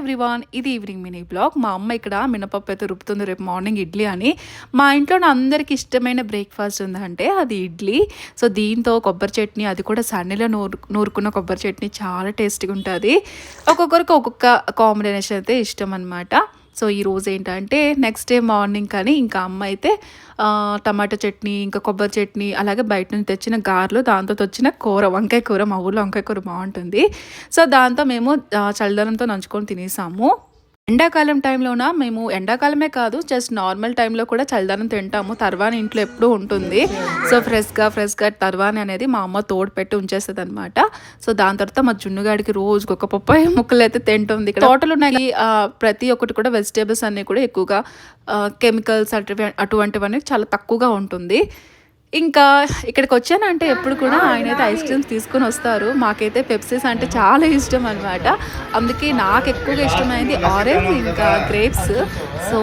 Everyone, ఇది evening mini blog. మా అమ్మ ఇక్కడ మినపప్పు అయితే రుబ్బుతుంది రేపు మార్నింగ్ ఇడ్లీ అని. మా ఇంట్లో అందరికి ఇష్టమైన బ్రేక్ఫాస్ట్ ఉందంటే అది ఇడ్లీ. సో దీంతో కొబ్బరి చట్నీ, అది కూడా సన్నీలో నూరుకున్న కొబ్బరి చట్నీ చాలా టేస్టీగా ఉంటుంది. ఒక్కొక్కరికి ఒక్కొక్క కాంబినేషన్ అయితే ఇష్టం అనమాట. సో ఈరోజు ఏంటంటే నెక్స్ట్ డే మార్నింగ్ కానీ ఇంకా అమ్మ అయితే టమాటా చట్నీ, ఇంకా కొబ్బరి చట్నీ, అలాగే బయట నుంచి తెచ్చిన గారెలు, దాంతో వచ్చిన కూర, వంకాయ కూర. మా ఊళ్ళో వంకాయ కూర బాగుంటుంది. సో దాంతో మేము చల్లదనంతో నంచుకొని తినేసాము. ఎండాకాలం టైంలోన మేము ఎండాకాలమే కాదు, జస్ట్ నార్మల్ టైంలో కూడా చల్లదనం తింటాము. తర్వాని ఇంట్లో ఎప్పుడూ ఉంటుంది. సో ఫ్రెష్గా తర్వాని అనేది మా అమ్మ తోడు పెట్టి ఉంచేస్తుంది అనమాట. సో దాని తర్వాత మా జున్నుగాడికి రోజుకి ఒక పప్పాయి ముక్కలు అయితే తింటుంది. ఇక్కడ తోటలు ఉన్నాయి, ప్రతి ఒక్కటి కూడా వెజిటేబుల్స్ అన్నీ కూడా ఎక్కువగా కెమికల్స్ అటువంటివన్నీ చాలా తక్కువగా ఉంటుంది. ఇంకా ఇక్కడికి వచ్చానంటే ఎప్పుడు కూడా ఆయన అయితే ఐస్ క్రీమ్స్ తీసుకొని వస్తారు. మాకైతే పెప్సీస్ అంటే చాలా ఇష్టం అనమాట. అందుకే నాకు ఎక్కువగా ఇష్టమైంది ఆరెంజ్, ఇంకా గ్రేప్స్. సో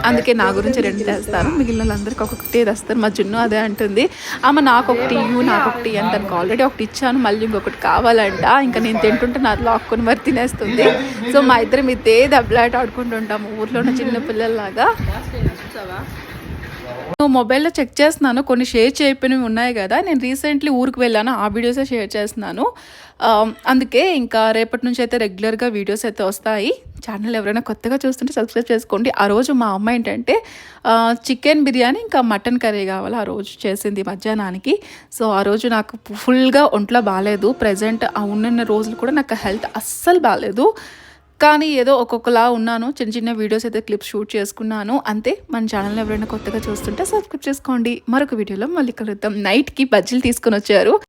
అందుకే నా గురించి 2 తెస్తారు, మిగిలిన వాళ్ళందరికీ ఒక్కొక్కటి తెస్తారు. మా జున్ను అదే అంటుంది, అమ్మ నాకొకటి నాకొకటి అని. తనకు ఆల్రెడీ ఒకటి ఇచ్చాను, మళ్ళీ ఇంకొకటి కావాలంట. ఇంకా నేను తింటుంటే నాకు లాక్కొని మరి తినేస్తుంది. సో మా ఇద్దరం ఇదే దెబ్బలాట ఆడుకుంటుంటాము ఊర్లో ఉన్న చిన్న పిల్లల్లాగా. నేను మొబైల్లో చెక్ చేస్తున్నాను, కొన్ని షేర్ చేయకపోయినవి ఉన్నాయి కదా. నేను రీసెంట్లీ ఊరికి వెళ్ళాను, ఆ వీడియోసే షేర్ చేస్తున్నాను. అందుకే ఇంకా రేపటి నుంచి అయితే రెగ్యులర్గా వీడియోస్ అయితే వస్తాయి. ఛానల్ ఎవరైనా కొత్తగా చూస్తుంటే సబ్స్క్రైబ్ చేసుకోండి. ఆ రోజు మా అమ్మ ఏంటంటే చికెన్ బిర్యానీ ఇంకా మటన్ కర్రీ కావాలి ఆ రోజు చేసింది మధ్యాహ్నానికి. సో ఆ రోజు నాకు ఫుల్గా ఒంట్లో బాగాలేదు. ప్రజెంట్ ఉన్న రోజులు కూడా నాకు హెల్త్ అస్సలు బాగాలేదు. కానీ ఏదో ఒక్కొక్కలా ఉన్నాను. చిన్న చిన్న వీడియోస్ అయితే క్లిప్స్ షూట్ చేసుకున్నాను అంతే. మన ఛానల్ని ఎవరైనా కొత్తగా చూస్తుంటే సబ్స్క్రైబ్ చేసుకోండి. మరొక వీడియోలో మళ్ళీ కలుద్దాం. నైట్కి బజ్జీలు తీసుకొని వచ్చారు.